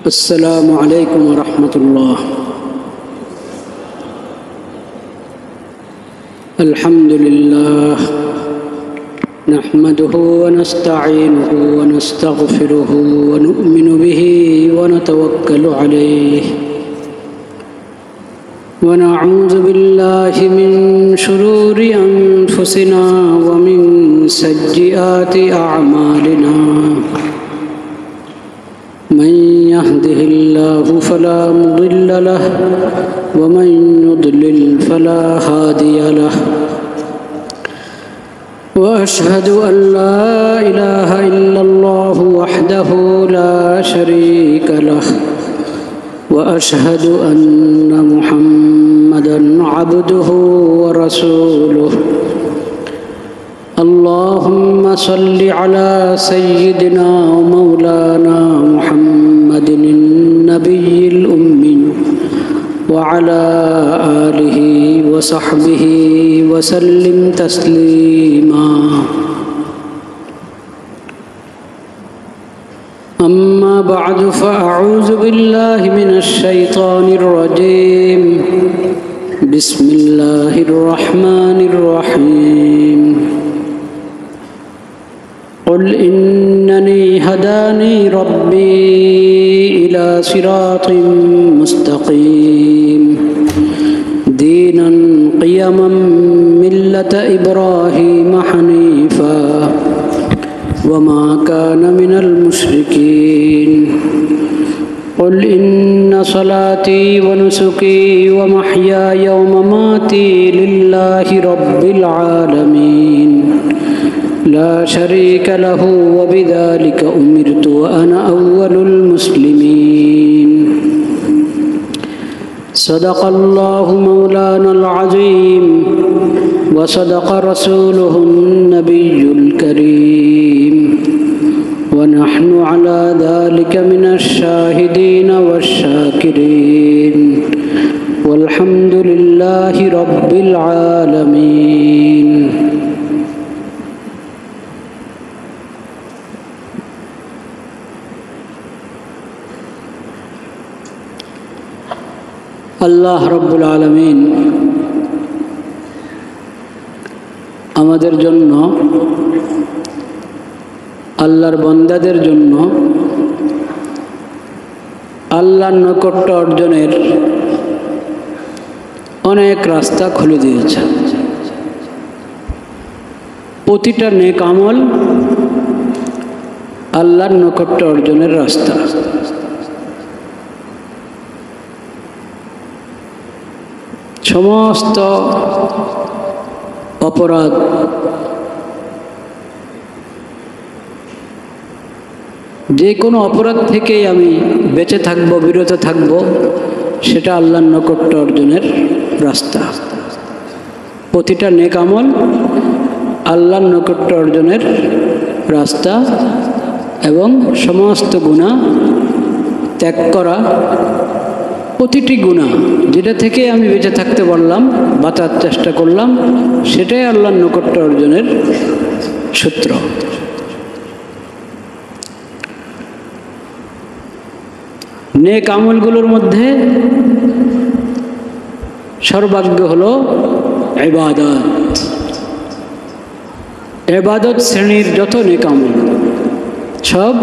السلام عليكم ورحمة الله. الحمد لله نحمده ونستعينه ونستغفره ونؤمن به ونتوكل عليه ونعوذ بالله من شرور أنفسنا ومن سيئات أعمالنا. من يهده الله فلا مضل له ومن يضلل فلا هادي له. وأشهد أن لا إله إلا الله وحده لا شريك له وأشهد أن محمدًا عبده ورسوله. اللهم صل على سيدنا ومولانا محمد النبي الأمي وعلى آله وصحبه وسلم تسليما. أما بعد فأعوذ بالله من الشيطان الرجيم. بسم الله الرحمن الرحيم. قل إنني هداني ربي إلى صراط مستقيم دينا قيما ملة إبراهيم حنيفا وما كان من المشركين. قل إن صلاتي ونسكي ومحياي ومماتي لله رب العالمين لا شريك له وبذلك أمرت وأنا أول المسلمين. صدق الله مولانا العظيم وصدق رسوله النبي الكريم ونحن على ذلك من الشاهدين والشاكرين والحمد لله رب العالمين. আল্লাহ রব্বুল আলামিন আমাদের জন্য, আল্লাহর বান্দাদের জন্য আল্লাহর নৈকট্য অর্জনের অনেক রাস্তা খুলে দিয়েছে। প্রতিটা নেক আমল আল্লাহর নৈকট্য অর্জনের রাস্তা। সমস্ত অপরাধ, যে কোনো অপরাধ থেকেই আমি বেঁচে থাকব, বিরত থাকব, সেটা আল্লাহর নৈকট্য অর্জনের রাস্তা। প্রতিটা নেক আমল আল্লাহর নৈকট্য অর্জনের রাস্তা এবং সমস্ত গুনাহ ত্যাগ করা। প্রতিটি গুনাহ যেটা থেকে আমি বেঁচে থাকতে পারলাম, বাঁচার চেষ্টা করলাম, সেটাই আল্লাহর নৈকট্য অর্জনের সূত্র। নেক আমলগুলোর মধ্যে সর্বাগ্য হলো ইবাদত। ইবাদত শ্রেণীর যত নেক আমল সব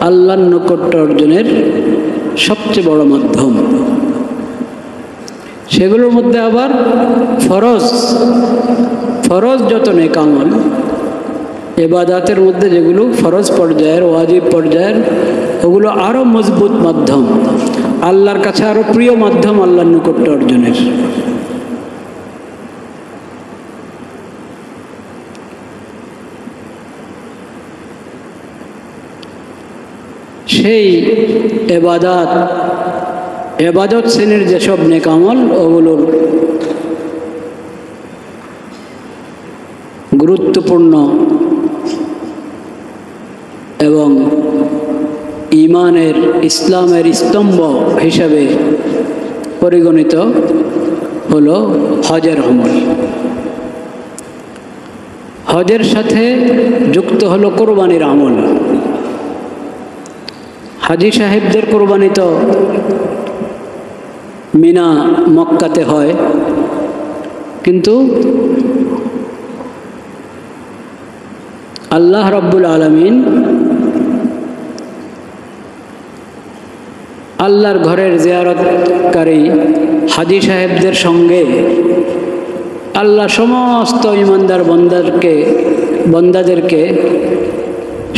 আল্লাহর নৈকট্য অর্জনের সবচেয়ে বড় মাধ্যম। সেগুলোর মধ্যে আবার ফরজ যত নেক আমল, ইবাদতের মধ্যে যেগুলো ফরজ পর্যায়ের, ওয়াজিব পর্যায়ের, ওগুলো আরো মজবুত মাধ্যম, আল্লাহর কাছে আরো প্রিয় মাধ্যম আল্লাহর নৈকট্য অর্জনের। সেই এবাদত শ্রেণীর যেসব নেক আমল, ওগুলোর গুরুত্বপূর্ণ এবং ঈমানের, ইসলামের স্তম্ভ হিসাবে পরিগণিত হলো হজের আমল। হজের সাথে যুক্ত হলো কোরবানির আমল। হাজি সাহেবদের কোরবানি তো মিনা মক্কাতে হয়, কিন্তু আল্লাহ রাব্বুল আলামিন আল্লাহর ঘরের জিয়ারতকারী হাজি সাহেবদের সঙ্গে আল্লাহ সমস্ত ইমানদার বন্দাদেরকে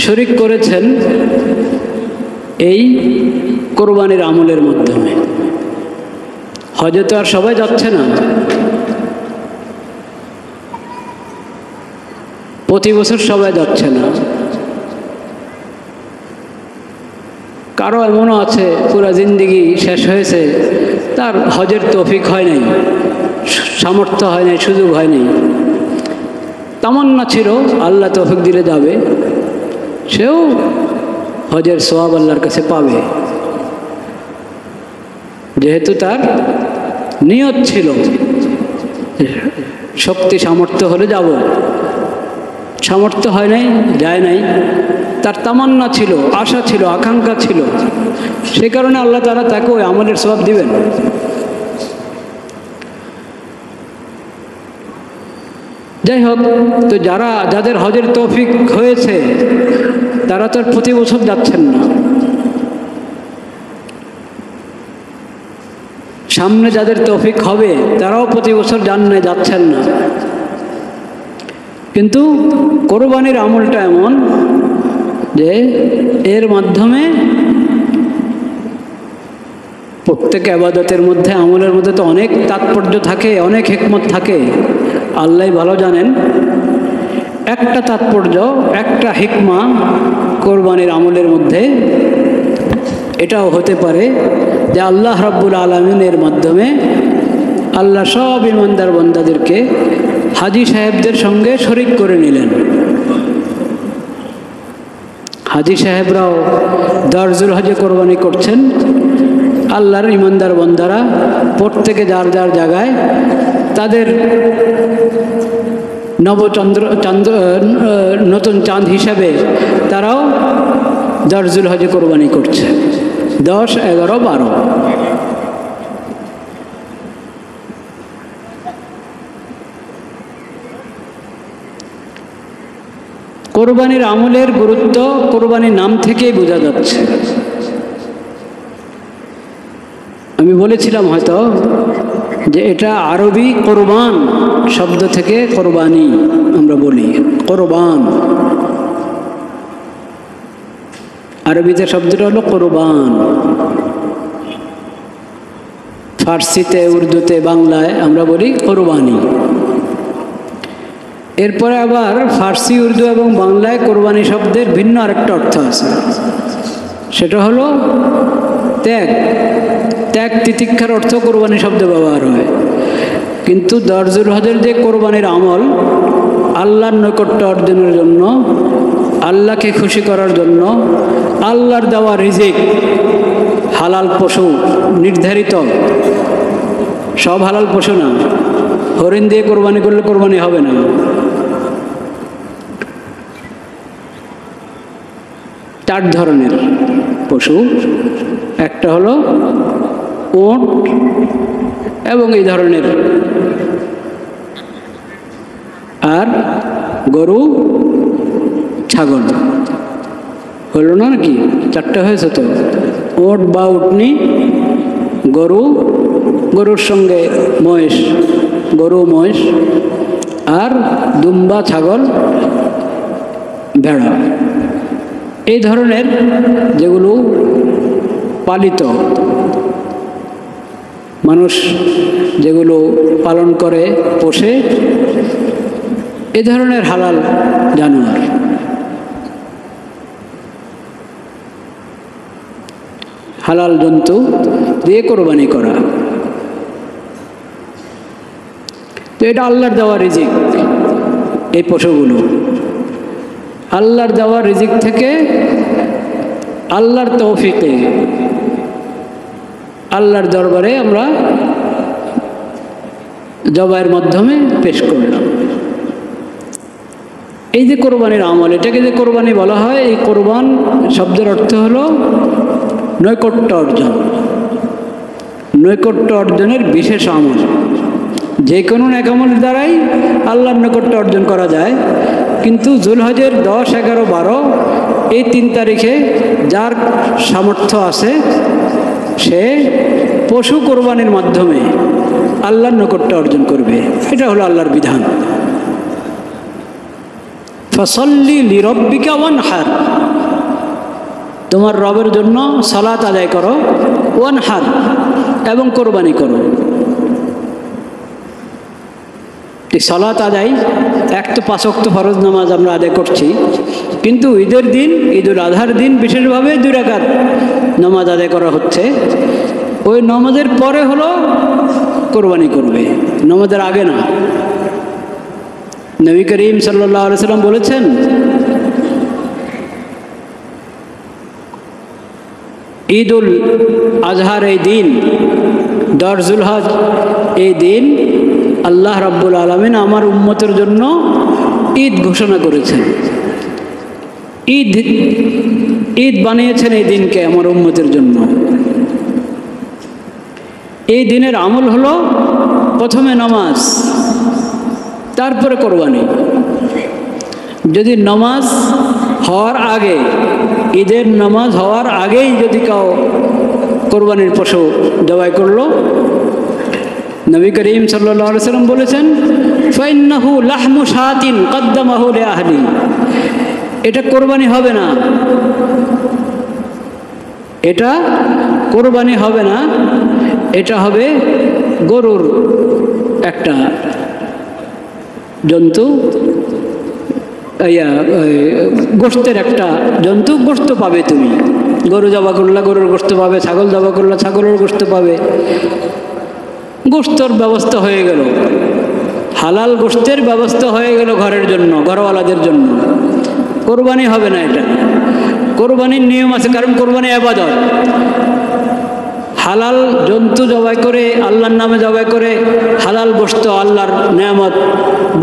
শরীক করেছেন এই কোরবানির আমলের মাধ্যমে। হজে তো আর সবাই যাচ্ছে না, প্রতি বছর সবাই যাচ্ছে না। কারো এমনও আছে পুরা জিন্দেগি শেষ হয়েছে, তার হজের তৌফিক হয় নাই, সামর্থ্য হয় নাই, সুযোগ হয় নাই। তামান্না ছিল আল্লাহ তৌফিক দিলে যাবে, সেও হজের সওয়াব আল্লাহর কাছে পাবে, যেহেতু তার নিয়ত ছিল শক্তি সামর্থ্য হলে যাব। সামর্থ্য হয় নাই, যায় নাই, তার তামান্না ছিল, আশা ছিল, আকাঙ্ক্ষা ছিল, সে কারণে আল্লাহ তাআলা তাকে ওই আমলের সওয়াব দিবেন। যাই হোক, তো যাদের হজের তৌফিক হয়েছে তারা তো প্রতি বছর যাচ্ছেন না। সামনে যাদের তৌফিক হবে তারাও প্রতি বছর যাচ্ছেন না। কিন্তু কোরবানির আমলটা এমন যে এর মাধ্যমে প্রত্যেক ইবাদতের মধ্যে, আমলের মধ্যে তো অনেক তাৎপর্য থাকে, অনেক হিকমত থাকে, আল্লাহ ভালো জানেন। একটা তাৎপর্য, একটা হিকমা কোরবানির আমলের মধ্যে এটাও হতে পারে যে আল্লাহ রাব্বুল আলামিনের মাধ্যমে আল্লাহ সব ইমানদার বান্দাদেরকে হাজী সাহেবদের সঙ্গে শরীক করে নিলেন। হাজী সাহেবরাও দরজুল হজে কোরবানি করছেন, আল্লাহর ইমানদার বান্দারা প্রত্যেকে যার যার জায়গায় তাদের নতুন চাঁদ হিসাবে তারাও দরজুল হজে কোরবানি করছে, 10, 11, 12। কোরবানির আমলের গুরুত্ব কোরবানির নাম থেকেই বোঝা যাচ্ছে। আমি বলেছিলাম হয়তো যে এটা আরবি কোরবান শব্দ থেকে কোরবানি আমরা বলি, কোরবান আরবিতে শব্দটা হলো কোরবান। ফার্সিতে, উর্দুতে, বাংলায় আমরা বলি কোরবানি। এরপরে আবার ফার্সি, উর্দু এবং বাংলায় কোরবানি শব্দের ভিন্ন আরেকটা অর্থ আছে, সেটা হলো ত্যাগ। ত্যাগ তিতিক্ষার অর্থ কোরবানি শব্দ ব্যবহার হয়। কিন্তু দরজুল হজের যে কোরবানির আমল আল্লাহর নৈকট্য অর্জনের জন্য, আল্লাহকে খুশি করার জন্য, আল্লাহর দেওয়া রিজিক, হালাল পশু নির্ধারিত, সব হালাল পশু না। হরিণ দিয়ে কোরবানি করলে কোরবানি হবে না। 4 ধরনের পশু, একটা হলো উট এবং এই ধরনের, আর গরু, ছাগল। হলো না নাকি? 4টা হয়েছে তো। উট বা উটনি, গরু, গরুর সঙ্গে মহিষ, গরু মহিষ, আর দুম্বা, ছাগল, ভেড়া। এই ধরনের যেগুলো পালিত, মানুষ যেগুলো পালন করে, পোষে, এ ধরনের হালাল জানোয়ার। হালাল জন্তু দিয়ে কোরবানি করা, তো এটা আল্লাহর দেওয়া রিজিক। এই পশুগুলো আল্লাহর দেওয়া রিজিক থেকে আল্লাহর তৌফিকে আল্লাহর দরবারে আমরা জবাইয়ের মাধ্যমে পেশ করলাম। এই যে কোরবানির আমল, এটাকে যে কোরবানি বলা হয়, এই কোরবান শব্দের অর্থ হলো নৈকট্য অর্জন, নৈকট্য অর্জনের বিশেষ আমল। যে কোনো নেক আমলের দ্বারাই আল্লাহর নৈকট্য অর্জন করা যায়, কিন্তু জুলহজের 10, 11, 12 এই 3 তারিখে যার সামর্থ্য আছে সে পশু কোরবানির মাধ্যমে আল্লাহর নৈকট্য অর্জন করবে। এটা হলো আল্লাহর বিধান। ফসল্লি লিরব্বিকা ওয়ানহার, তোমার রবের জন্য সালাত আদায় করো, ওয়ানহার এবং কোরবানি করো। সালাত আদায়, এক তো 5 ওয়াক্ত ফরজ নামাজ আমরা আদায় করছি, কিন্তু ঈদের দিন, ঈদুল আজহার দিন বিশেষভাবে 2 রাকাত নামাজ আদায় করা হচ্ছে। ওই নামাজের পরে হলো কোরবানি করবে, নামাজের আগে না। নবী করিম সাল্লাল্লাহু আলাইহি সাল্লাম বলেছেন, ঈদুল আজহার এই দিন, 10 জুলহজ এই দিন আল্লাহ রাব্বুল আলামিন আমার উম্মতের জন্য ঈদ ঘোষণা করেছেন। ঈদ বানিয়েছেন এই দিনকে আমার উম্মতের জন্য। এই দিনের আমল হলো প্রথমে নামাজ, তারপরে কোরবানি। যদি নামাজ হওয়ার আগে, ঈদের নামাজ হওয়ার আগেই যদি কেউ কোরবানির পশু জবাই করলো, নবী করিম সাল্লাল্লাহু আলাইহি সাল্লাম বলেছেন, ফাইন্নাহু লাহমু শাতিন কদ্দামাহু লিআহলি, এটা কোরবানি হবে না, এটা কোরবানি হবে না, এটা হবে গরুর একটা জন্তু, গোশতের একটা জন্তু, গোশত পাবে তুমি। গরু জবা করলা গরুর গোশত পাবে, ছাগল জবা করলা ছাগলের গোশত পাবে। গোশতের ব্যবস্থা হয়ে গেল, হালাল গোশতের ব্যবস্থা হয়ে গেল ঘরের জন্য, ঘরওয়ালাদের জন্য। কোরবানি হবে না, এটা কোরবানির নিয়ম আছে, কারণ কোরবানি ইবাদত। হালাল জন্তু জবাই করে, আল্লাহর নামে জবাই করে হালাল গোশত, আল্লাহর নেয়ামত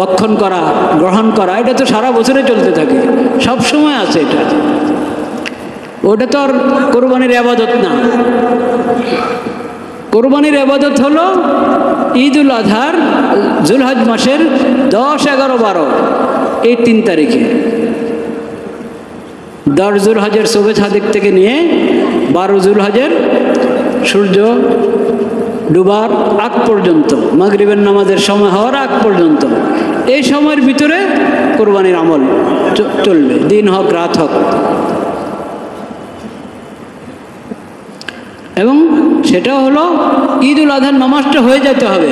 ভক্ষণ করা, গ্রহণ করা, এটা তো সারা বছরে চলতে থাকে, সব সময় আছে এটা। ওটা তো আর কোরবানির ইবাদত না। কোরবানির ইবাদত হলো ঈদুল আজহার জুলহজ মাসের 10, 11, 12 এই 3 তারিখে। 10 জুলহজের শোবে সাদিক থেকে নিয়ে 12 জুলহজের সূর্য ডুবার আগ পর্যন্ত, মাগরিবের নামাজের সময় হওয়ার আগ পর্যন্ত, এই সময়ের ভিতরে কোরবানির আমল চলবে, দিন হোক রাত হোক। এবং সেটা হলো ঈদুল আজহার নামাজটা হয়ে যেতে হবে।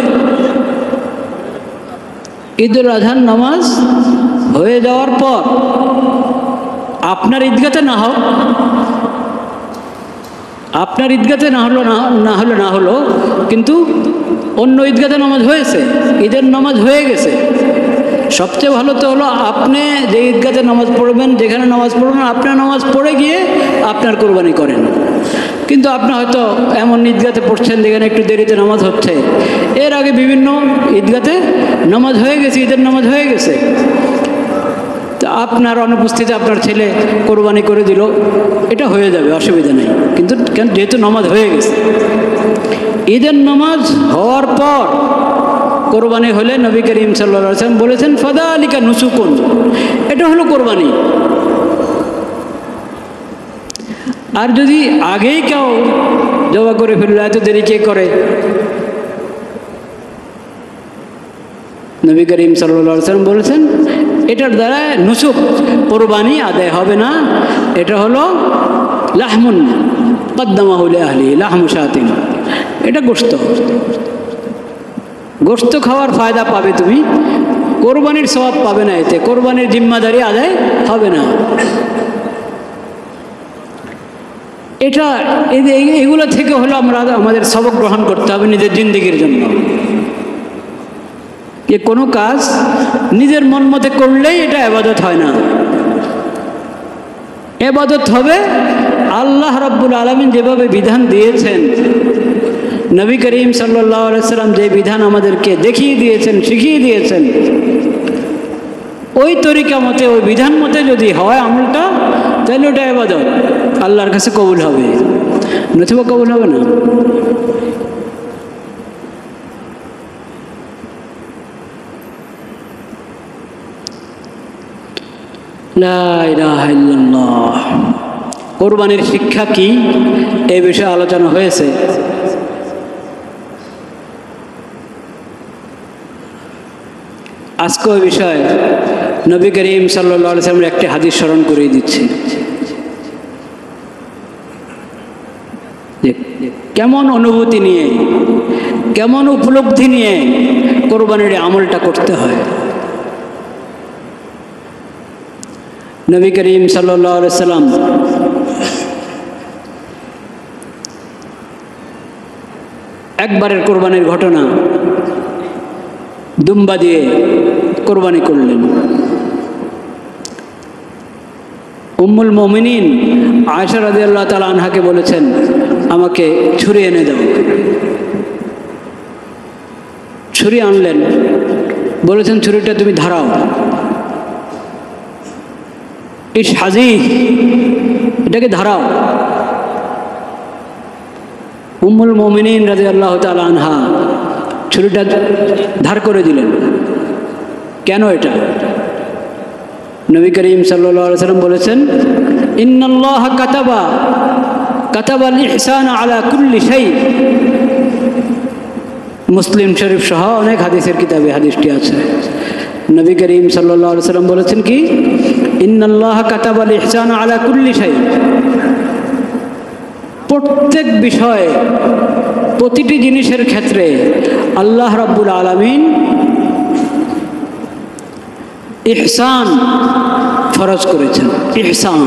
ঈদুল আজহার নামাজ হয়ে যাওয়ার পর আপনার ঈদগাতে না হোক, আপনার ঈদগাতে না হলো কিন্তু অন্য ঈদগাতে নামাজ হয়েছে, ঈদের নামাজ হয়ে গেছে। সবচেয়ে ভালো তো হলো আপনি যে ঈদগাতে নামাজ পড়বেন, যেখানে নামাজ পড়বেন, আপনার নামাজ পড়ে গিয়ে আপনার কোরবানি করেন। কিন্তু আপনি হয়তো এমন ঈদগাতে পড়ছেন যেখানে একটু দেরিতে নামাজ হচ্ছে, এর আগে বিভিন্ন ঈদগাতে নামাজ হয়ে গেছে, ঈদের নামাজ হয়ে গেছে, তো আপনার অনুপস্থিতি আপনার ছেলে কোরবানি করে দিল, এটা হয়ে যাবে, অসুবিধা নেই। কিন্তু যেহেতু নামাজ হয়ে গেছে, ঈদের নামাজ হওয়ার পর কোরবানি হলে নবী করিম সাল্লাল্লাহু আলাইহি ওয়াসাল্লাম বলেছেন, ফাযালিকা নুসুকুন, এটা হলো কোরবানি। আর যদি আগেই কেউ জবা করে ফেললো, এত দেরি কে করে? নবী করিম সাল্লাল্লাহু আলাইহি ওয়াসাল্লাম বলেছেন, এটার দ্বারা নুসুক, কোরবানি আদায় হবে না। এটা হলো লাহমুন কদ্দামাহু লিআহলি, লাহমু শাতিন, এটা গোশত। গোশত খাওয়ার ফায়দা পাবে তুমি, কোরবানির সওয়াব পাবে না, এতে কোরবানির জিম্মাদারি আদায় হবে না। এটা এগুলো থেকে হলো আমরা আমাদের সবক গ্রহণ করতে হবে নিজের জিন্দেগির জন্য। যে কোনো কাজ নিজের মন মতে করলেই এটা ইবাদত হয় না। ইবাদত হবে আল্লাহ রাব্বুল আলামিন যেভাবে বিধান দিয়েছেন, নবী করিম সাল্লাল্লাহু আলাইহি সাল্লাম যে বিধান আমাদেরকে দেখিয়ে দিয়েছেন, শিখিয়ে দিয়েছেন, ওই তরিকা মতে, ওই বিধান মতে যদি হয় আমলটা, তাহলে ওটা ইবাদত, আল্লাহর কাছে কবুল হবে, নতুবা কবুল হবে না। লা ইলাহা ইল্লাল্লাহ। কোরবানির শিক্ষা কি এই বিষয়ে আলোচনা হয়েছে। আজকে ওই বিষয়ে নবী করিম সাল্লাল্লাহু আলাইহি ওয়াসাল্লামের একটি হাদিস স্মরণ করিয়ে দিচ্ছি। কেমন অনুভূতি নিয়ে, কেমন উপলব্ধি নিয়ে কোরবানির আমলটা করতে হয়। নবী করিম সাল্লাল্লাহু আলাইহি ওয়াসাল্লাম একবারের কোরবানির ঘটনা, দুম্বা দিয়ে কোরবানি করলেন। উম্মুল মুমিনিন আয়েশা রাদিয়াল্লাহু তাআলা আনহাকে বলেছেন, আমাকে ছুরি এনে দাও। ছুরি আনলেন, বলেছেন ছুরিটা তুমি ধারাও। ইস হাজি, এটাকে ধারাও। উম্মুল মুমিনিন রাদিয়াল্লাহু তাআলা আনহা ছুরিটা ধার করে দিলেন। কেন এটা? নবী করিম সাল্লাল্লাহু আলাইহি ওয়াসাল্লাম বলেছেন, ইন্নাল্লাহা কাতাবাল ইহসান আলা কুল্লি শাই। মুসলিম শরীফ সহ অনেক হাদিসের কিতাবে হাদিসটি আছে। নবী করিম সাল্লাল্লাহু আলাইহি ওয়াসাল্লাম বলেছেন কি, ইন্নাল্লাহা কাতাবাল ইহসান আলা কুল্লি শাই। প্রত্যেক বিষয়ে, প্রতিটি জিনিসের ক্ষেত্রে আল্লাহ রাব্বুল আলামিন ইহসান ফরজ করেছেন। ইহসান,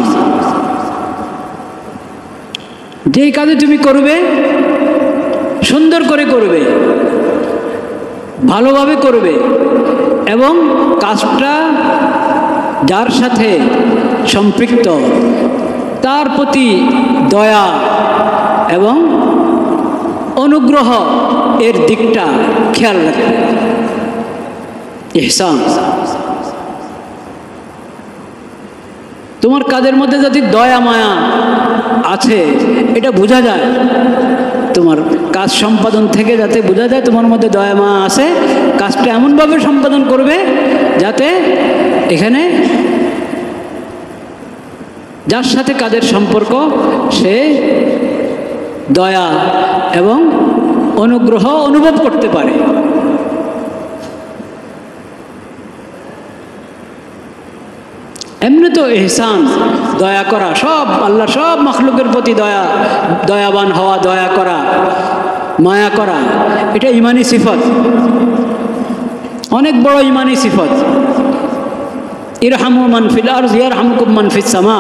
যেই কাজে তুমি করবে সুন্দর করে করবে, ভালোভাবে করবে, এবং কাজটা যার সাথে সম্পৃক্ত তার প্রতি দয়া এবং অনুগ্রহ এর দিকটা খেয়াল রাখবে। ইহসান, তোমার কাজের মধ্যে যদি দয়া মায়া আছে এটা বোঝা যায়, তোমার কাজ সম্পাদন থেকে যাতে বোঝা যায় তোমার মধ্যে দয়া মায়া আছে, কাজটা এমনভাবে সম্পাদন করবে যাতে এখানে যার সাথে কাজের সম্পর্ক সে দয়া এবং অনুগ্রহ অনুভব করতে পারে। এমনি তো ইহসান, দয়া করা, সব আল্লাহ সব মাখলুকের প্রতি দয়াবান হওয়া, দয়া করা, মায়া করা, এটা ইমানি সিফত, অনেক বড় ইমানি সিফত। ইরহামু মান ফিল আরজ ইয়ারহামুকুম মান ফিস সামা।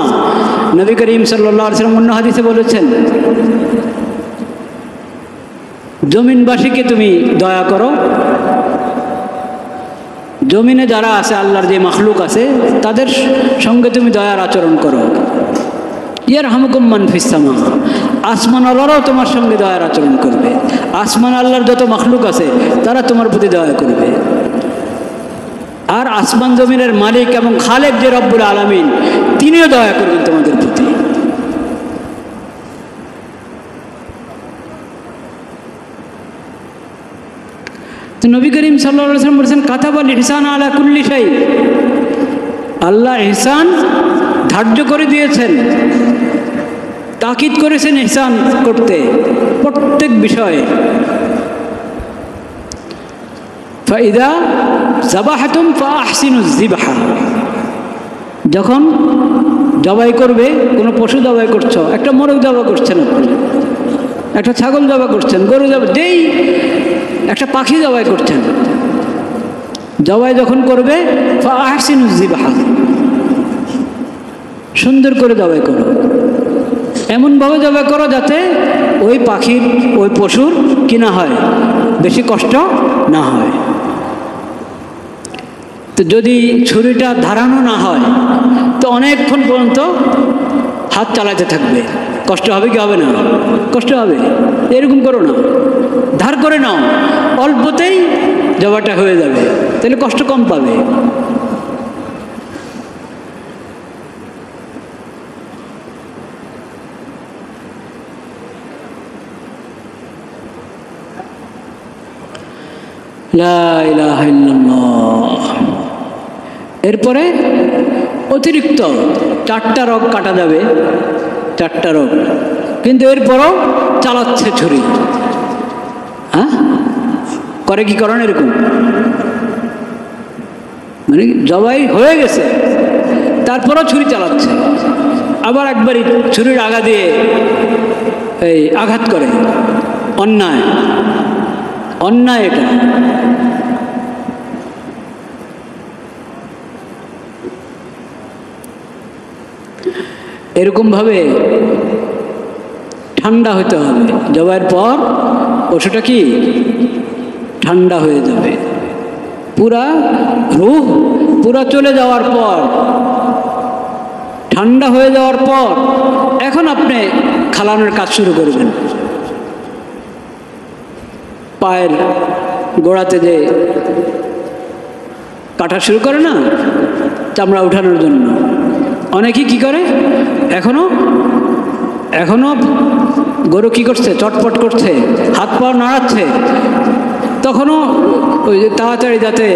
নবী করিম সাল্লাল্লাহু আলাইহি ওয়াসাল্লাম অন্য হাদিসে বলেছেন, জমিনবাসীকে তুমি দয়া করো, জমিনে যারা আছে আল্লাহর যে মাখলুক আছে তাদের সঙ্গে তুমি দয়ার আচরণ করো। ইয়ারহামুকুম মান ফিস সামা, আসমান আল্লাহরাও তোমার সঙ্গে দয়ার আচরণ করবে। আসমান আল্লাহর যত মাখলুক আছে তারা তোমার প্রতি দয়া করবে। আর আসমান জমিনের মালিক এবং খালেক যে রব্বুল আলামিন, তিনিও দয়া করবেন তোমাদের প্রতি। তো নবী করিম সাল্লাল্লাহু আলাইহি ওয়াসাল্লাম বলেছেন, কাতাবাল ইহসান আলা কুল্লি শাই। আল্লাহ ইহসান ধার্য করে দিয়েছেন, তাকিদ করেছেন ইহসান করতে প্রত্যেক বিষয়ে। ফাইদা যাবাহাতুম ফাআহসিনুজ যিবহা, যখন জবাই করবে, কোনো পশু জবাই করছো, একটা মোরগ জবাই করছেন, একটা ছাগল জবাই করছেন, গরু জবাই, যেই একটা পাখি জবাই করছেন, জবাই যখন করবে ফাআহসিনুজ যিবহা, সুন্দর করে জবাই করো, এমনভাবে জবাই করো যাতে ওই পাখির, ওই পশুর কি না হয়, বেশি কষ্ট না হয়। তো যদি ছুরিটা ধারানো না হয় তো অনেকক্ষণ পর্যন্ত হাত চালাতে থাকবে, কষ্ট হবে কি হবে না? কষ্ট হবে। এরকম করো না, ধার করে নাও, অল্পতেই জবাটা হয়ে যাবে, তাহলে কষ্ট কম পাবে। লা ইলাহা ইল্লাল্লাহ। এরপরে অতিরিক্ত 4টা রগ কাটা যাবে, 4টা রগ, কিন্তু এরপরও চালাচ্ছে ছুরি। হ্যাঁ, করে কি করেন এরকম? মানে জবাই হয়ে গেছে, তারপরও ছুরি চালাচ্ছে, আবার একবারই ছুরির আগা দিয়ে এই আঘাত করে। অন্যায়, অন্যায় এটা। এরকমভাবে ঠান্ডা হতে হবে। জবাইয়ের পর পশুটা কি ঠান্ডা হয়ে যাবে, পুরা রূহ পুরা চলে যাওয়ার পর, ঠান্ডা হয়ে যাওয়ার পর এখন আপনি খালানোর কাজ শুরু করবেন। পায়ের গোড়াতে যে কাটা শুরু করে না চামড়া উঠানোর জন্য, অনেকেই কি করে, এখনো গরু কি করছে, চটপট করছে, হাত পা নাড়াচ্ছে, তখনও ওই যে তাড়াতাড়ি যাতে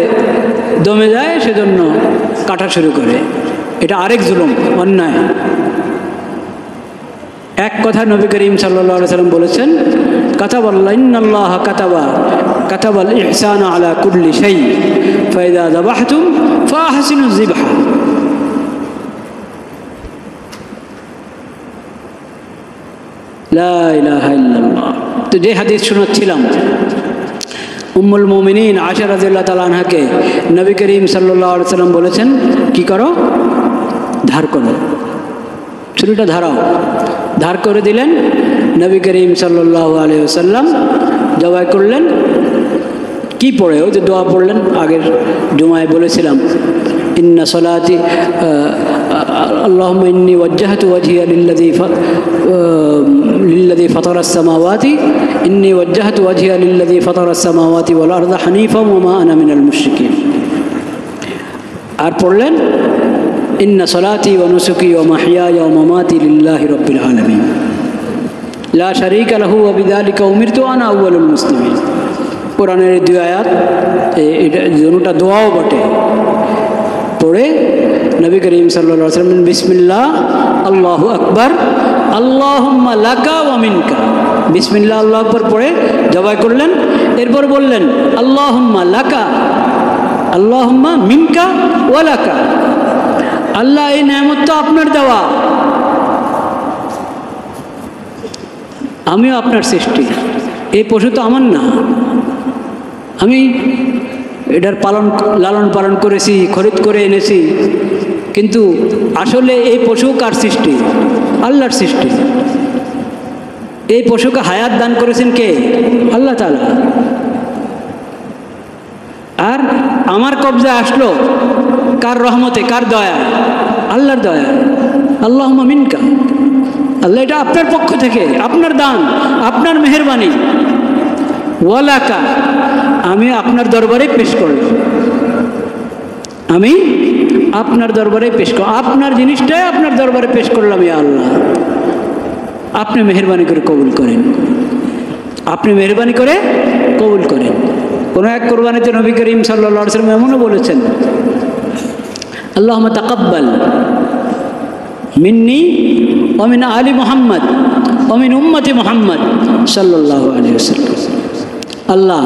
দমে যায় সেজন্য কাটা শুরু করে। এটা আরেক জুলুম, অন্যায়। এক কথা নবী করিম সাল্লাল্লাহু আলাইহি সাল্লাম বলেছেন, কাতাবাল্লাহ ইন্নাল্লাহ কাতাবাল ইহসানা আলা কুল্লি শাই ফাইদা যাবাহতুম ফাহসিনু যিবহা। লা ইলাহা ইল্লাল্লাহ। তো যে হাদিস শোনাচ্ছিলাম, উম্মুল মুমিনিন আয়েশা রাদিয়াল্লাহু তাআলা আনহাকে নবী করিম সাল্লাল্লাহু আলাইহি সাল্লাম বলেছেন, কি করো, ধার করো, ছুরিটা ধারাও। ধার করে দিলেন, নবী করিম সাল্লাল্লাহু আলাইহি ওয়াসাল্লাম জবাই করলেন। কি পড়ে, ওই যে দোয়া পড়লেন, আগের জুমায় বলেছিলাম, ইন্না সলাতি আল্লাহুম্মা ইন্নী ওয়াজ্জাহতু ওয়াজহিয়া লিল্লাযী ফাতারাস সামাওয়াতি ইন্নী ওয়াজ্জাহতু ওয়াজহিয়া লিল্লাযী ফাতারাস সামাওয়াতি ওয়াল আরদা হানিফাম ওয়া মা আনা মিনাল মুশরিকিন। আর পড়লেন, ইন্না সলাতি ওয়া নুসুকি ওয়া মাহইয়ায়া ওয়া মামাতি লিল্লাহি রাব্বিল আলামিন লা শারীকা লাহু ওয়া বিযালিকা উমিরতু আনা আউয়ালুল মুসলিমিন। কোরআনের 2 আয়াত, এটা দুটোটা দোয়াও বটে। পড়ে নবী করিম সাল্লাল্লাহু আলাইহি ওয়াসাল্লাম বিসমিল্লাহ আল্লাহু আকবার আল্লাহুম্মা লাকা ওয়া মিনকা, বিসমিল্লাহ আল্লাহু আকবার পড়ে জবাই করলেন। এরপর বললেন আল্লাহুম্মা লাকা আল্লাহুম্মা মিনকা ওয়া লাকা, আল্লাহ এই নেয়ামত তো আপনার দেওয়া, আমিও আপনার সৃষ্টি, এই পশু তো আমার না, আমি এটার লালন পালন করেছি, খরিদ করে এনেছি, কিন্তু আসলে এই পশু কার সৃষ্টি? আল্লাহর সৃষ্টি। এই পশুকে হায়াত দান করেছেন কে? আল্লাহ তাআলা। আর আমার কবজায় আসলো কার রহমতে, কার দয়া? আল্লাহর দয়া। আল্লাহুম্মা মিনকা, আল্লাহ এটা আপনার পক্ষ থেকে, আপনার দান, আপনার মেহেরবানি। ওয়ালাকা, আমি আপনার দরবারে পেশ করলাম, আমি আপনার দরবারে পেশ করলাম, আপনার জিনিসটাই আপনার দরবারে পেশ করলাম। ইয়া আল্লাহ, আপনি মেহেরবানি করে কবুল করেন, আপনি মেহেরবানি করে কবুল করেন। কোনো এক কোরবানিতে নবী করিম সাল্লাল্লাহু আলাইহি ওয়াসাল্লাম এমনও বলেছেন, আল্লাহুম্মা তাকাব্বাল মিন্নি ওয়া মিন আলি মুহাম্মদ ওয়া মিন উম্মতি মুহাম্মদ সাল্লাল্লাহু আলাইহি ওয়াসাল্লাম। আল্লাহ,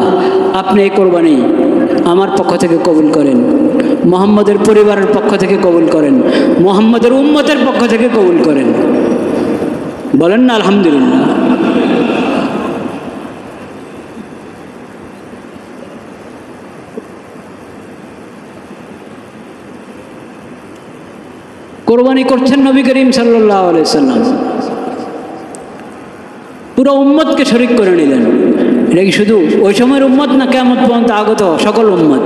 আপনি এই কোরবানি আমার পক্ষ থেকে কবুল করেন, মুহাম্মদের পরিবারের পক্ষ থেকে কবুল করেন, মুহাম্মদের উম্মতের পক্ষ থেকে কবুল করেন। বলেন না আলহামদুলিল্লাহ। কোরবানি করছেন নবী করিম সাল্লাল্লাহু আলাইহি সাল্লাম, পুরো উম্মতকে শরীক করে নিলেন। এটা কি শুধু ওই সময়ের উম্মত না, কিয়ামত পর্যন্ত আগত সকল উম্মত?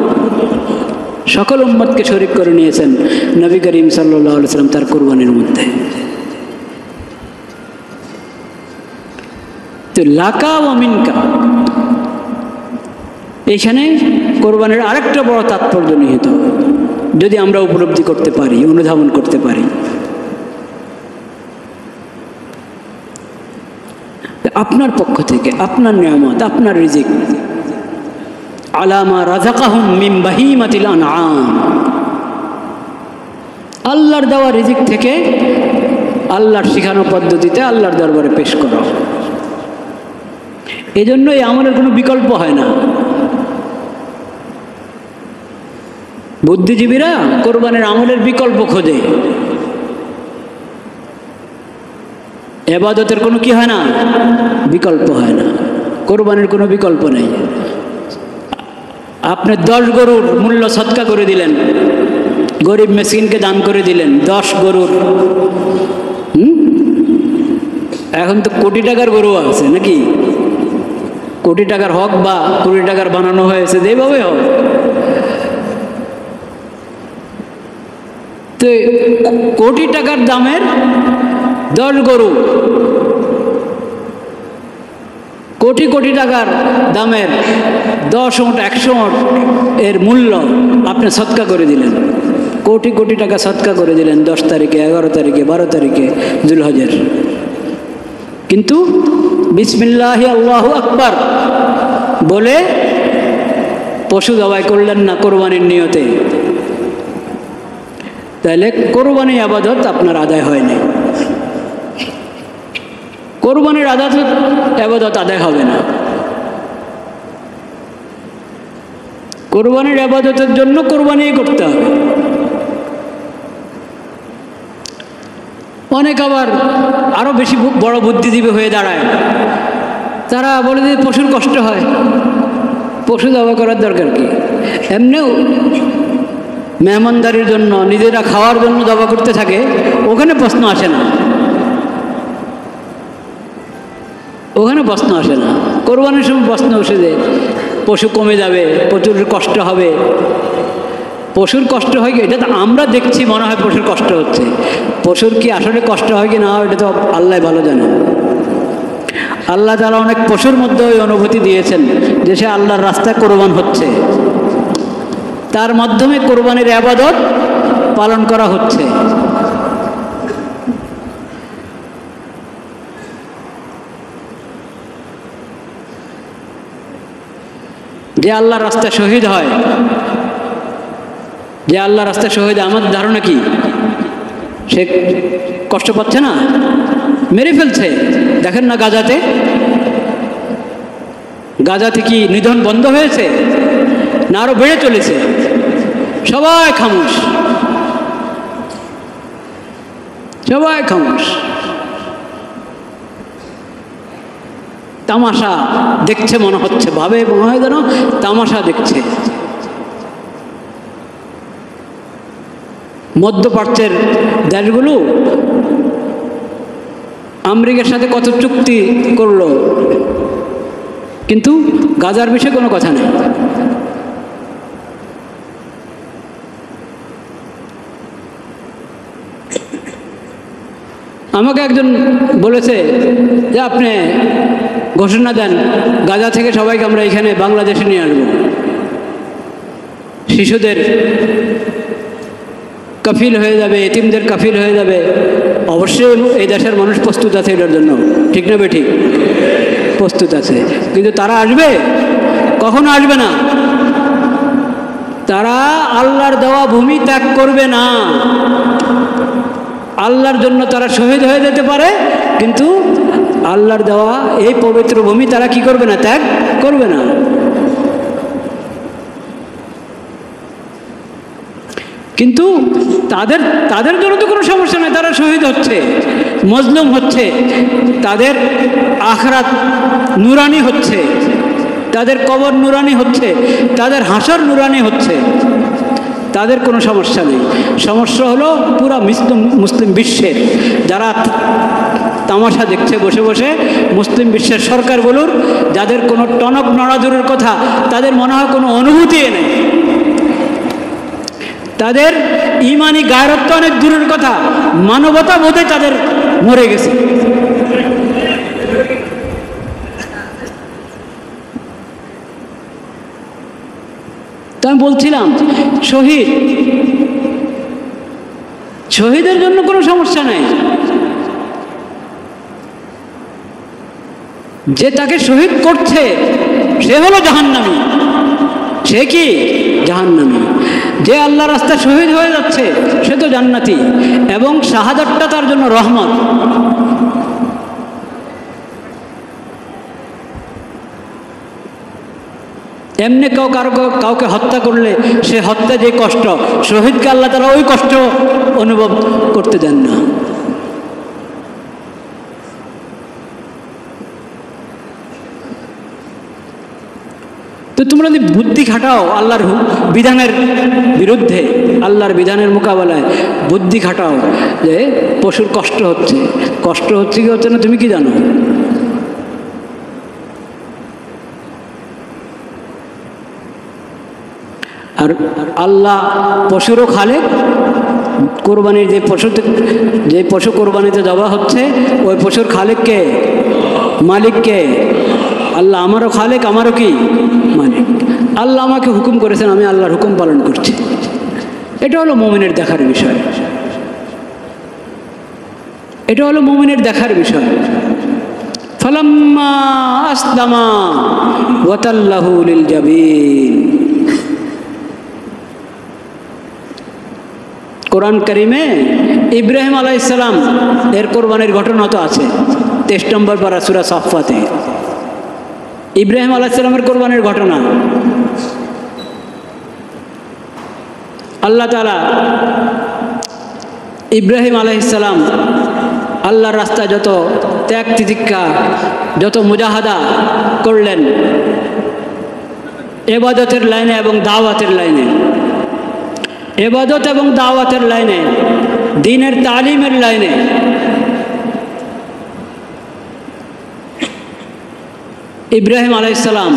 সকল উম্মতকে শরীক করে নিয়েছেন নবী করিম সাল্লাল্লাহু আলাইহি সাল্লাম তার কোরবানির মধ্যে। তো লাকা ওয়া মিনকা, এখানে কোরবানির আরেকটা বড় তাৎপর্য নিহিত, যদি আমরা উপলব্ধি করতে পারি, অনুধাবন করতে পারি। আপনার পক্ষ থেকে, আপনার নিয়ামত, আপনার রিজিক, আলা মা রাযাকাহুম মিন বাহিমাতিল আনআম, আল্লাহর দেওয়া রিজিক থেকে আল্লাহর শিখানো পদ্ধতিতে আল্লাহর দরবারে পেশ করো। এই জন্য এই আমলের কোনো বিকল্প হয় না। বুদ্ধিজীবীরা কোরবানির আমলের বিকল্প খোঁজে, ইবাদতের কোনো কি হয় না, বিকল্প হয় না। কোরবানির কোনো বিকল্প নেই। আপনি 10 গরুর মূল্য সদকা করে দিলেন, গরিব মিসকিনকে দান করে দিলেন 10 গরুর। এখন তো কোটি টাকার গরু আছে নাকি, কোটি টাকার হক বা কোটি টাকার বানানো হয়েছে, যেভাবে হোক। তো কোটি টাকার দামের 10 গরু, কোটি কোটি টাকার দামের 10 ওঁট 100 ওঁট এর মূল্য আপনি সদকা করে দিলেন, কোটি কোটি টাকা সদকা করে দিলেন 10 তারিখে, 11 তারিখে, 12 তারিখে যুলহজের। কিন্তু বিসমিল্লাহি আল্লাহু আকবার বলে পশু জবাই করলেন না কোরবানির নিয়তে, তাহলে কোরবানি আবাদত আপনার আদায় হয়নি। কোরবানির আবাদত আদায় হবে না। কোরবানির আবাদতের জন্য কোরবানি করতে হবে। অনেক আবার আরো বেশি বড় বুদ্ধিজীবী হয়ে দাঁড়ায়, তারা বলে যে পশুর কষ্ট হয়, পশু জবাই করার দরকার কি, এমনিও মেহমানদারির জন্য নিজেরা খাওয়ার জন্য জবাই করতে থাকে, ওখানে প্রশ্ন আসে না, ওখানে প্রশ্ন আসে না। কোরবানির সময় প্রশ্ন আসে যে পশু কমে যাবে, প্রচুর কষ্ট হবে। পশুর কষ্ট হয় কি, এটা তো আমরা দেখছি মনে হয় পশুর কষ্ট হচ্ছে, পশুর কি আসলে কষ্ট হয় কি না, এটা তো আল্লাহ ভালো জানে। আল্লাহ তাআলা অনেক পশুর মধ্যে ওই অনুভূতি দিয়েছেন যে সে আল্লাহর রাস্তায় কোরবান হচ্ছে, তার মাধ্যমে কোরবানির ইবাদত পালন করা হচ্ছে। যে আল্লাহর রাস্তায় শহীদ হয়, যে আল্লাহর রাস্তায় শহীদ, আমার ধারণা কি সে কষ্ট পাচ্ছে না, মেরে ফেলছে। দেখেন না গাজাতে, গাজাতে কি নিধন বন্ধ হয়েছে না আরো বেড়ে চলেছে? সবাই খামোশ, সবাই খামোশ, তামাশা দেখছে মনে হচ্ছে, ভাবে মনে হয় যেন তামাশা দেখছে। মধ্যপ্রাচ্যের দেশগুলো আমেরিকার সাথে কত চুক্তি করলো, কিন্তু গাজার বিষয়ে কোনো কথা নেই। আমাকে একজন বলেছে যে আপনি ঘোষণা দেন গাজা থেকে সবাইকে আমরা এখানে বাংলাদেশে নিয়ে আসবো, শিশুদের কাফিল হয়ে যাবে, এতিমদের কাফিল হয়ে যাবে। অবশ্যই এই দেশের মানুষ প্রস্তুত আছে এটার জন্য, ঠিক না বেঠিক? প্রস্তুত আছে, কিন্তু তারা আসবে? কখনো আসবে না। তারা আল্লাহর দেওয়া ভূমি ত্যাগ করবে না। আল্লাহর জন্য তারা শহীদ হয়ে যেতে পারে, কিন্তু আল্লাহর দেওয়া এই পবিত্র ভূমি তারা কি করবে না, ত্যাগ করবে না। কিন্তু তাদের জন্য তো কোনো সমস্যা নেই, তারা শহীদ হচ্ছে, মজলুম হচ্ছে, তাদের আখরাত নুরানি হচ্ছে, তাদের কবর নুরানি হচ্ছে, তাদের হাসর নুরানি হচ্ছে, তাদের কোনো সমস্যা নেই। সমস্যা হলো পুরা মুসলিম বিশ্বের যারা তামাশা দেখছে বসে বসে, মুসলিম বিশ্বের সরকার বলুন, যাদের কোনো টনক নড়া দূরের কথা, তাদের মনে হয় কোনো অনুভূতি নেই, তাদের ইমানি গায়রত্ব অনেক দূরের কথা, মানবতা বোধে তাদের মরে গেছে। তো আমি বলছিলাম শহীদের জন্য কোনো সমস্যা নেই, যে তাকে শহীদ করছে সে হলো জাহান্নামী। সে কি জাহান্নামী। যে আল্লাহ রাস্তা শহীদ হয়ে যাচ্ছে সে তো জান্নাতি, এবং শাহাদাতটা তার জন্য রহমত। এমনি কাউকে হত্যা করলে সে হত্যা যে কষ্ট, শহীদকে আল্লাহ তাআলা ওই কষ্ট অনুভব করতে দেন না। তো তোমরা যদি বুদ্ধি খাটাও আল্লাহর বিধানের বিরুদ্ধে, আল্লাহর বিধানের মোকাবেলায় বুদ্ধি খাটাও যে পশুর কষ্ট হচ্ছে কি হচ্ছে না তুমি কি জানো? আর আল্লাহ পশুরও খালেক, কোরবানির যে পশু কোরবানিতে জবা হচ্ছে ওই পশুর খালেককে, মালিককে? আল্লাহ আমারও খালেক, আমারও কি মালিক। আল্লাহ আমাকে হুকুম করেছেন, আমি আল্লাহর হুকুম পালন করছি। এটা হলো মুমিনের দেখার বিষয়, এটা হলো মুমিনের দেখার বিষয়। ফালাম্মা আসলামা ওয়াতাল্লাহু লিল জাবিন। কোরআন কারিমে ইব্রাহিম আলাইহিস সালাম এর কোরবানির ঘটনা তো আছে। 23 নম্বর পারা সূরা সাফফাতে ইব্রাহিম আলাইহিস সালামের কোরবানির ঘটনা। আল্লাহ তাআলা ইব্রাহিম আলাইহিস সালাম আল্লাহর রাস্তায় যত ত্যাগ তিতিক্ষা, যত মুজাহাদা করলেন ইবাদতের লাইনে এবং দাওয়াতের লাইনে, ইবাদত এবং দাওয়াতের লাইনে, দ্বীনের তালিমের লাইনে, ইব্রাহিম আলাইহিস সালাম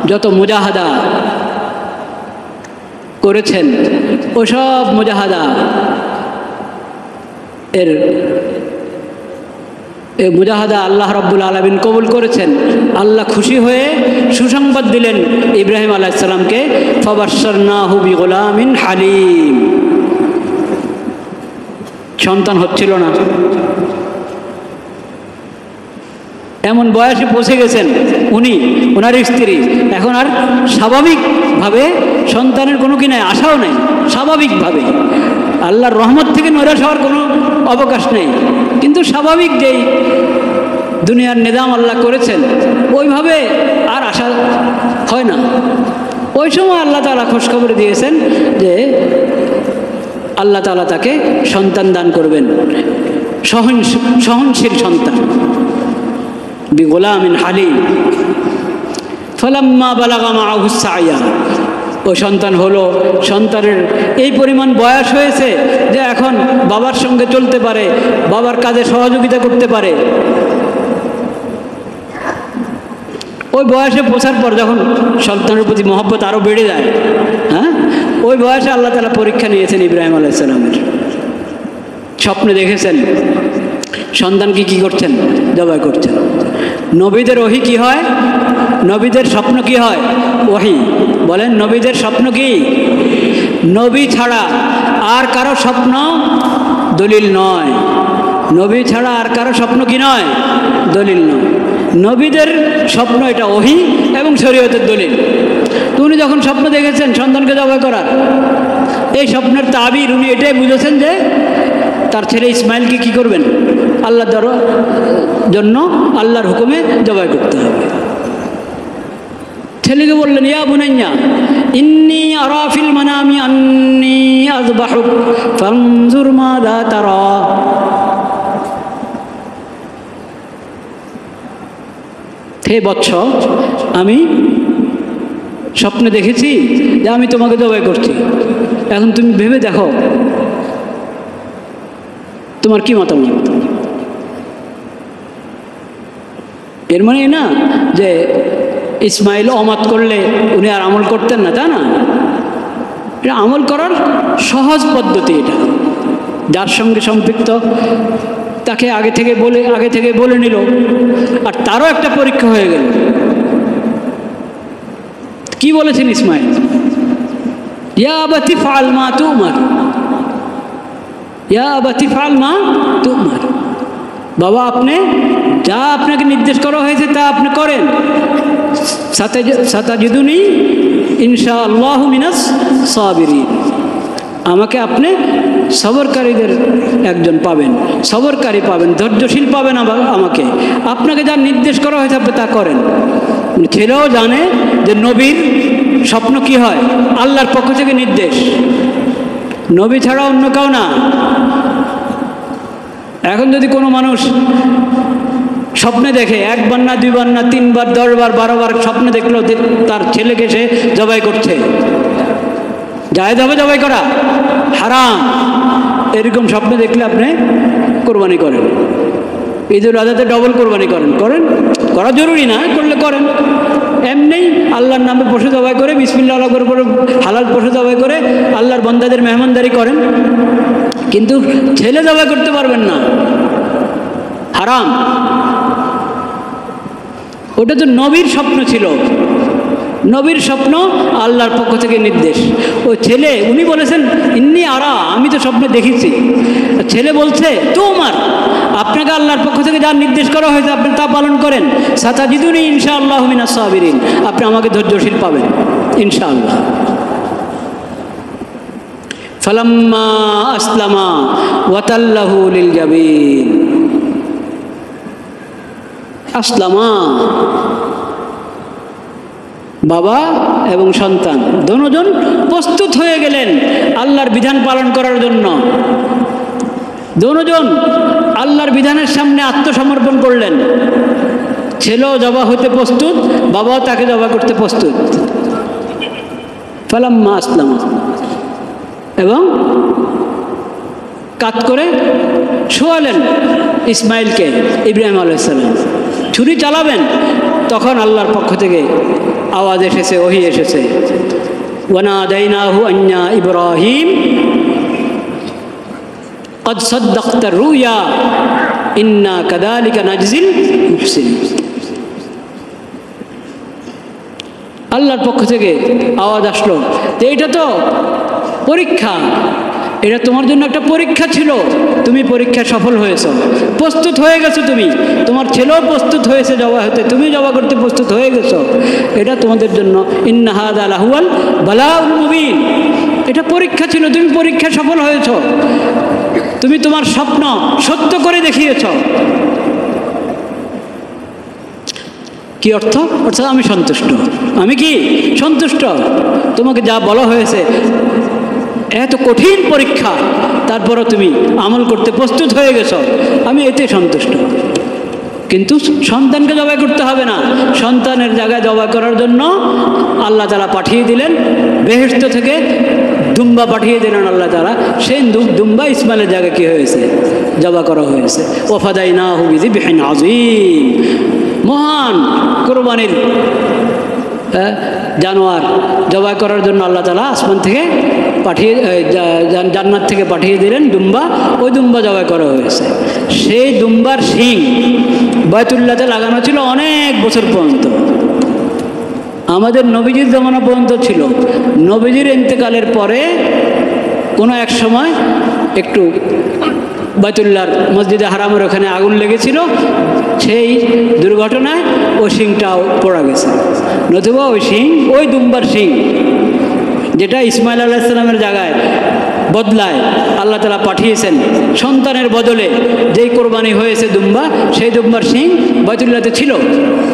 যত মুজাহাদা করেছেন ওসব মুজাহাদা এই মুজাহাদা আল্লাহ রাব্বুল আলামিন কবুল করেছেন। আল্লাহ খুশি হয়ে সুসংবাদ দিলেন ইব্রাহিম আলাইহিস সালামকে, ফাবাশশারনাহু বিগুলামিন হালিম। সন্তান হচ্ছিল না, এমন বয়সে পৌঁছে গেছেন উনি, ওনার স্ত্রী। এখন আর স্বাভাবিকভাবে সন্তানের কোনো কি নাই, আশাও নেই। স্বাভাবিকভাবে আল্লাহর রহমত থেকে নৈরাশ হওয়ার কোনো অবকাশ নেই, কিন্তু স্বাভাবিক যেই দুনিয়ার নিজাম আল্লাহ করেছেন ওইভাবে আর আশা হয় না। ওই সময় আল্লাহ তাআলা খোঁজখবর দিয়েছেন যে আল্লাহ তাআলা তাকে সন্তান দান করবেন, সহনশীল সন্তান, বিগুলামিন হালিম। ফালাম্মা বালাগা মাআহু সা'য়া, ওই সন্তান হলো। সন্তানের এই পরিমাণ বয়স হয়েছে যে এখন বাবার সঙ্গে চলতে পারে, বাবার কাজে সহযোগিতা করতে পারে। ওই বয়সে পৌঁছার পর যখন সন্তানের প্রতি মহব্বত আরও বেড়ে যায়, হ্যাঁ, ওই বয়সে আল্লাহ তাআলা পরীক্ষা নিয়েছেন ইব্রাহিম আলাইহিস সালামের। স্বপ্নে দেখেছেন সন্তানকে কি করছেন, জবাই করছেন। নবীদের ওহী কি হয়, নবীদের স্বপ্ন কি হয়, ওহী। বলেন নবীদের স্বপ্ন কি? নবী ছাড়া আর কারো স্বপ্ন দলিল নয়। নবী ছাড়া আর কারো স্বপ্ন কি নয়, দলিল নয়। নবীদের স্বপ্ন এটা ওহী এবং শরীয়তের দলিল। তো উনি যখন স্বপ্ন দেখেছেন সন্তানকে জবাই করার, এই স্বপ্নের তাবির উনি এটাই বুঝেছেন যে তার ছেলে ইসমাইলকে কি করবেন, আল্লাহর জন্য আল্লাহর হুকুমে জবাই করতে হবে। ছেলেকে বললেন, ইয়া বুনাইয়া ইন্নী আরা ফিল মানামি আন্নী আযবাহুক ফানজুর মাযা তারা। হে বৎস, আমি স্বপ্নে দেখেছি যে আমি তোমাকে জবাই করছি, এখন তুমি ভেবে দেখো তোমার কি মতামত। এর মানে না যে ইসমাইল অমত করলে উনি আর আমল করতেন না, তা না। এটা আমল করার সহজ পদ্ধতি। এটা যার সঙ্গে সম্পৃক্ত তাকে আগে থেকে বলে নিল, আর তারও একটা পরীক্ষা হয়ে গেল। কি বলেছেন ইসমাইল? ইয়া আবাতি ফাআল মা তুমার, ইয়া আবাতি ফাআল মা তুমার। বাবা, আপনি যা আপনাকে নির্দেশ করা হয়েছে তা আপনি করেন। সাতাজিদুনি ইনশাআল্লাহু মিনাস সাবিরিন। আমাকে আপনি সবরকারীদের একজন পাবেন, সবরকারী পাবেন, ধৈর্যশীল পাবেন আমাকে। আপনাকে যা নির্দেশ করা হয়েছে আপনি তা করেন। ছেলেও জানে যে নবীর স্বপ্ন কি হয়, আল্লাহর পক্ষ থেকে নির্দেশ, নবী ছাড়া অন্য কেউ না। এখন যদি কোনো মানুষ স্বপ্নে দেখে, একবার না, দুইবার না, 3 বার, 10 বার, 12 বার স্বপ্নে দেখলো তার ছেলেকে সে জবাই করছে, জায়েজ হবে জবাই করা? হারাম। এরকম স্বপ্ন দেখলে আপনি কোরবানি করেন, ঈদুল আজহাতে ডবল কোরবানি করেন, করা জরুরি না, করলে করেন। এমনি আল্লাহর নামে পশু জবাই করে, বিসমিল্লাহ আল্লাহ করে হালাল পশু জবাই করে আল্লাহর বান্দাদের মেহমানদারি করেন, কিন্তু ছেলে জবাই করতে পারবেন না, হারাম। ওটা তো নবীর স্বপ্ন ছিল, নবীর স্বপ্ন আল্লাহর পক্ষ থেকে নির্দেশ। ওই ছেলে উনি বলেছেন ইন্নি আরা, আমি তো স্বপ্নে দেখেছি। ছেলে বলছে তোমার, আপনাকে আল্লাহর পক্ষ থেকে যা নির্দেশ করা হয়েছে আপনি তা পালন করেন। সাতাজিদুনি ইনশাআল্লাহু মিনাস সাবিরিন, আপনি আমাকে ধৈর্যশীল পাবেন ইনশাআল্লাহ। ফালাম্মা আসলামা ওয়াতাল্লাহু লিল জাবিন। আসলামা, বাবা এবং সন্তান দুজন প্রস্তুত হয়ে গেলেন আল্লাহর বিধান পালন করার জন্য। দুজন আল্লাহর বিধানের সামনে আত্মসমর্পণ করলেন। ছেলেও জবা হতে প্রস্তুত, বাবাও তাকে জবা করতে প্রস্তুত। ফালাম্মা আসলামা, এবং কাত করে শোয়ালেন ইসমাইলকে, ইব্রাহিম আলাইহিস সালাম। ছুরি চালাবেন, তখন আল্লাহর পক্ষ থেকে আওয়াজ এসেছে, ওহী এসেছে, ওয়ানাদাইনাহু আন্না ইব্রাহিম قد صدقت الرؤيا إنا كذلك نجزي المحسنين। আল্লাহর পক্ষ থেকে আওয়াজ আসলো যে এটা তো পরীক্ষা, এটা তোমার জন্য একটা পরীক্ষা ছিল, তুমি পরীক্ষায় সফল হয়েছ, প্রস্তুত হয়ে গেছো তুমি, তোমার ছেলেও প্রস্তুত হয়েছে জবা হতে, তুমি জবা করতে প্রস্তুত হয়ে গেছো, এটা তোমাদের জন্য ইন্না হাযা লাহুয়াল বালাউল মুবিন, এটা পরীক্ষা ছিল, তুমি পরীক্ষায় সফল হয়েছ, তুমি তোমার স্বপ্ন সত্য করে দেখিয়েছ। কি অর্থ? অর্থাৎ আমি সন্তুষ্ট, আমি কি সন্তুষ্ট, তোমাকে যা বলা হয়েছে, এত কঠিন পরীক্ষা, তারপরও তুমি আমল করতে প্রস্তুত হয়ে গেছো, আমি এতে সন্তুষ্ট। কিন্তু সন্তানকে জবাই করতে হবে না, সন্তানের জায়গায় জবাই করার জন্য আল্লাহ তাআলা পাঠিয়ে দিলেন, বেহেশত থেকে দুম্বা পাঠিয়ে দিলেন আল্লাহ তাআলা। সেই দুম্বা ইসমাইলের জায়গায় কী হয়েছে? জবাই করা হয়েছে। ওয়াফাদাইনাহু বিযিবহিন আযীম, মহান কোরবানির জানোয়ার জবাই করার জন্য আল্লাহ তাআলা আসমান থেকে পাঠিয়ে, জান্নাত থেকে পাঠিয়ে দিলেন দুম্বা, ওই দুম্বা জবাই করা হয়েছে। সেই দুম্বার শিং বাইতুল্লাহতে লাগানো ছিল অনেক বছর পর্যন্ত, আমাদের নবীজির জমানা পর্যন্ত ছিল। নবীজির ইন্তেকালের পরে কোনো এক সময় একটু বাইতুল্লাহর মসজিদে হারামের ওখানে আগুন লেগেছিল, সেই দুর্ঘটনায় ওই শিংটাও পড়া গেছে। নতুবা ওই শিং, ওই দুম্বার শিং যেটা ইসমাইল আলাইহিস সালামের জায়গায় বদলায় আল্লাহ তাআলা পাঠিয়েছেন সন্তানের বদলে, যেই কোরবানি হয়েছে দুম্বা, সেই দুম্বার শিং বাইতুল্লাহতে ছিল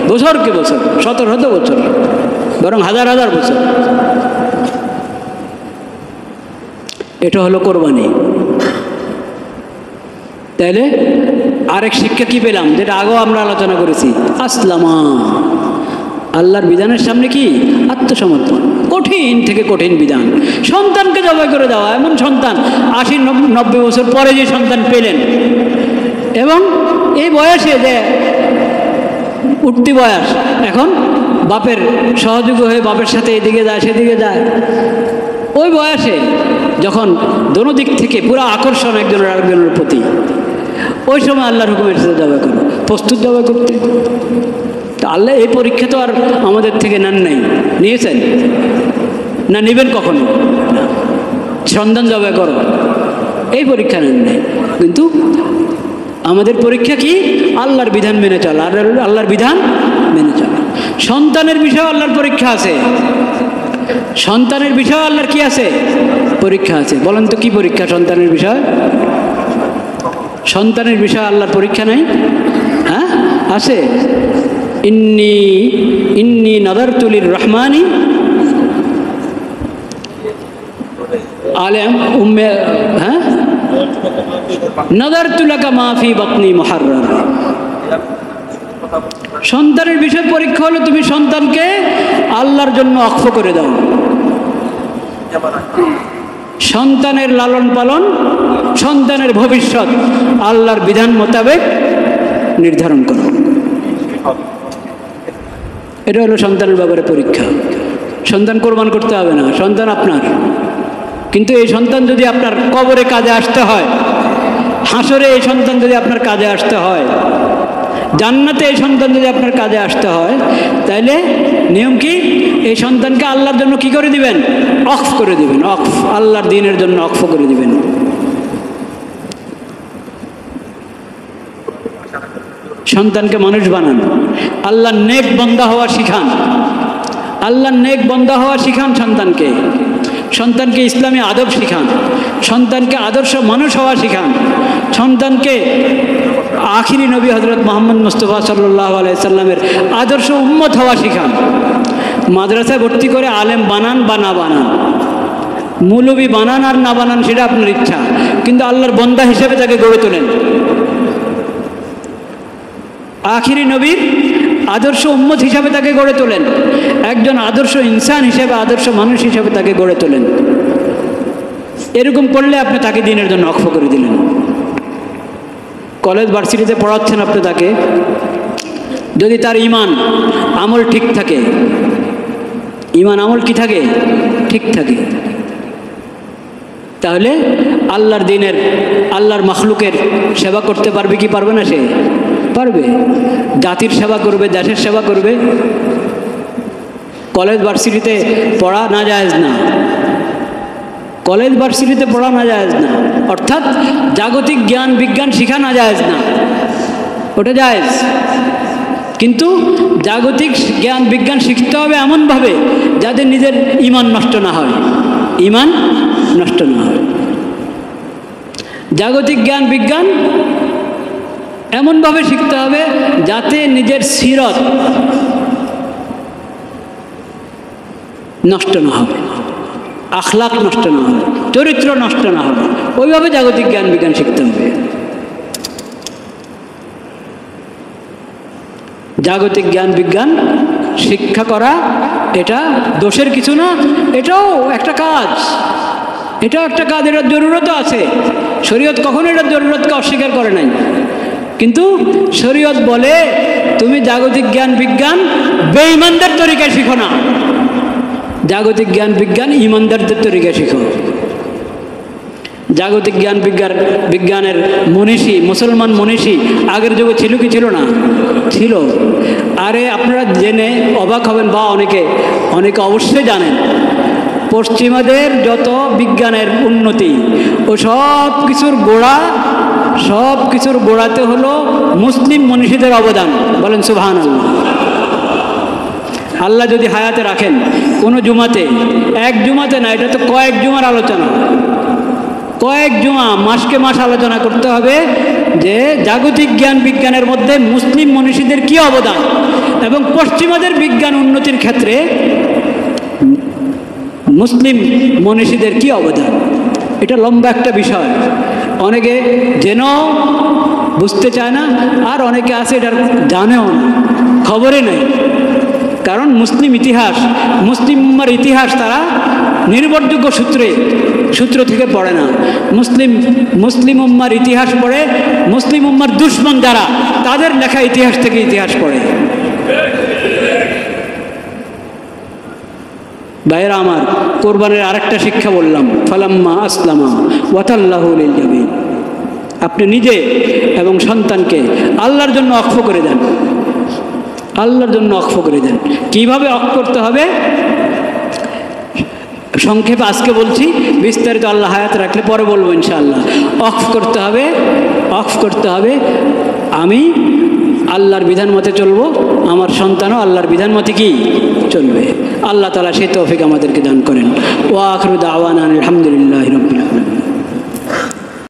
বছরকে বছর, শত শত বছর, বরং হাজার হাজার বছর। এটা হলো কোরবানি। তাইলে আরেক শিক্ষা কি পেলাম, যেটা আগেও আমরা আলোচনা করেছি, আসলামা, আল্লাহর বিধানের সামনে কি আত্মসমর্পণ। কঠিন থেকে কঠিন বিধান, সন্তানকে জবাই করে দেওয়া, এমন সন্তান 80-90 বছর পরে যে সন্তান পেলেন, এবং এই বয়সে যে উঠতি বয়স, এখন বাপের সহযোগী হয়ে বাপের সাথে এদিকে যায় সেদিকে যায়, ওই বয়সে যখন দোনো দিক থেকে পুরো আকর্ষণ একজনের আরেকজনের প্রতি, ওই সময় আল্লাহর হুকুমের সাথে জবাই করো, প্রস্তুত জবাই করতে। তো আল্লাহ এই পরীক্ষা তো আর আমাদের থেকে নেন নাই, নিয়েছেন না, নেবেন কখনো না, সন্তান জবাই করো, এই পরীক্ষা নেন নাই। কিন্তু আমাদের পরীক্ষা কি? আল্লাহর বিধান মেনে চলা, আল্লাহর বিধান মেনে চলা। সন্তানের বিষয়ে আল্লাহর পরীক্ষা আছে, সন্তানের বিষয় আল্লাহর কি আছে? পরীক্ষা আছে। বলেন তো কি পরীক্ষা সন্তানের বিষয়? সন্তানের বিষয় আল্লাহর পরীক্ষা নাই? হ্যাঁ আছে। ইন্নি নাদারতু লির-রহমানি আলেম উম্মে, হ্যাঁ, নাদারতু লাকা মা ফি বাতনি মুহাররার। সন্তানের বিষয় পরীক্ষা হলো তুমি সন্তানকে আল্লাহর জন্য ওয়াকফ করে দাও। সন্তানের লালন পালন, সন্তানের ভবিষ্যৎ আল্লাহর বিধান মোতাবেক নির্ধারণ করো। এটা হলো সন্তানের ব্যাপারে পরীক্ষা। সন্তান কোরবান করতে হবে না, সন্তান আপনার। কিন্তু এই সন্তান যদি আপনার কবরে কাজে আসতে হয়, হাসরে এই সন্তান যদি আপনার কাজে আসতে হয়, জান্নাতে এই সন্তান যদি আপনার কাজে আসতে হয়, তাইলে নিয়ম কি? এই সন্তানকে আল্লাহর জন্য কি করে দিবেন? ওয়াকফ করে দিবেন। ওয়াকফ, আল্লাহর দ্বীনের জন্য ওয়াকফ করে দিবেন। সন্তানকে মানুষ বানান, আল্লাহর নেক বান্দা হওয়া শিখান। আল্লাহর নেক বান্দা হওয়া শিখান সন্তানকে। সন্তানকে ইসলামী আদব শিখান। সন্তানকে আদর্শ মানুষ হওয়া শিখান। সন্তানকে আখিরি নবী হযরত মুহাম্মদ মুস্তাফা সাল্লাল্লাহু আলাইহি সাল্লামের আদর্শ উম্মত হওয়া শিখান। মাদ্রাসায় ভর্তি করে আলেম বানান বা না বানান, মৌলবী বানান আর না বানান সেটা আপনার ইচ্ছা, কিন্তু আল্লাহর বান্দা হিসেবে তাকে গড়ে তোলেন। আখিরি নবীর আদর্শ উম্মত হিসাবে তাকে গড়ে তোলেন। একজন আদর্শ ইনসান হিসেবে, আদর্শ মানুষ হিসেবে তাকে গড়ে তোলেন। এরকম করলে আপনি তাকে দ্বীনের জন্য ওয়াকফ করে দিলেন। কলেজ ভার্সিটিতে পড়াচ্ছেন আপনি তাকে, যদি তার ঈমান আমল ঠিক থাকে, ঈমান আমল কি থাকে? ঠিক থাকে, তাহলে আল্লাহর দ্বীনের, আল্লাহর মাখলুকের সেবা করতে পারবে কি পারবে না? সে পারবে। জাতির সেবা করবে, দেশের সেবা করবে। কলেজ ভার্সিটিতে পড়া না জায়েজ না, কলেজ ভার্সিটিতে পড়া না জায়েজ না, অর্থাৎ জাগতিক জ্ঞান বিজ্ঞান শিখা না জায়েজ না, ওটা জায়েজ। কিন্তু জাগতিক জ্ঞান বিজ্ঞান শিখতে হবে এমনভাবে যাতে নিজের ঈমান নষ্ট না হয়, ঈমান নষ্ট না হয়। জাগতিক জ্ঞান বিজ্ঞান এমনভাবে শিখতে হবে যাতে নিজের সিরত নষ্ট না হবে, আখলাক নষ্ট না হবে, চরিত্র নষ্ট না হবে। ওইভাবে জাগতিক জ্ঞান বিজ্ঞান শিখতে হবে। জাগতিক জ্ঞান বিজ্ঞান শিক্ষা করা এটা দোষের কিছু না, এটাও একটা কাজ, এটাও একটা কাজ, এটার জরুরতও আছে। শরীয়ত কখনো এটার জরুরতকে অস্বীকার করে নাই, কিন্তু শরীয়ত বলে তুমি জাগতিক জ্ঞান বিজ্ঞান বেঈমানদের তরিকায় শিখো না, জাগতিক জ্ঞান বিজ্ঞান ঈমানদারদের তরিকায় শিখো। জাগতিক জ্ঞান বিজ্ঞানের মনীষী, মুসলমান মনীষী আগের যুগে ছিল কি ছিল না? ছিল। আরে আপনারা জেনে অবাক হবেন, বা অনেকে অবশ্যই জানেন, পশ্চিমাদের যত বিজ্ঞানের উন্নতি ও সব কিছুর গোড়াতে হলো মুসলিম মনীষীদের অবদান। বলেন সুবহানাল্লাহ। আল্লাহ যদি হায়াতে রাখেন, কোনো জুমাতে, এক জুমাতে না, এটা তো কয়েক জুমার আলোচনা, কয়েক জুমা, মাসকে মাস আলোচনা করতে হবে যে জাগতিক জ্ঞান বিজ্ঞানের মধ্যে মুসলিম মনীষীদের কি অবদান এবং পশ্চিমাদের বিজ্ঞান উন্নতির ক্ষেত্রে মুসলিম মনীষীদের কি অবদান। এটা লম্বা একটা বিষয়, অনেকে জেনেও বুঝতে চায় না, আর অনেকে আছে এটার জানেও না, খবরে নেই। কারণ মুসলিম ইতিহাস, মুসলিম উম্মার ইতিহাস তারা নির্ভরযোগ্য সূত্র থেকে পড়ে না। মুসলিম উম্মার ইতিহাস পড়ে মুসলিম উম্মার দুশমন যারা, তাদের লেখা ইতিহাস থেকে ইতিহাস পড়ে। ভাইয়েরা আমার, কোরবানের আরেকটা শিক্ষা বললাম, ফালাম্মা আসলামা ওয়াতাল্লাহু লিল জাবিন। আপনি নিজে এবং সন্তানকে আল্লাহর জন্য ওয়াকফ করে দেন, আল্লাহর জন্য ওয়াকফ করে দেন। কিভাবে ওয়াকফ করতে হবে সংক্ষেপে আজকে বলছি, বিস্তারিত আল্লাহ হায়াত রাখলে পরে বলবো ইনশাআল্লাহ। ওয়াকফ করতে হবে আমি আল্লাহর বিধান মতে চলবো, আমার সন্তানও আল্লাহর বিধান মতে কি চলবে। আল্লাহ তাআলা সেই তৌফিক আমাদেরকে দান করেন। ওয়া আখিরু দাওয়ানা আলহামদুলিল্লাহ।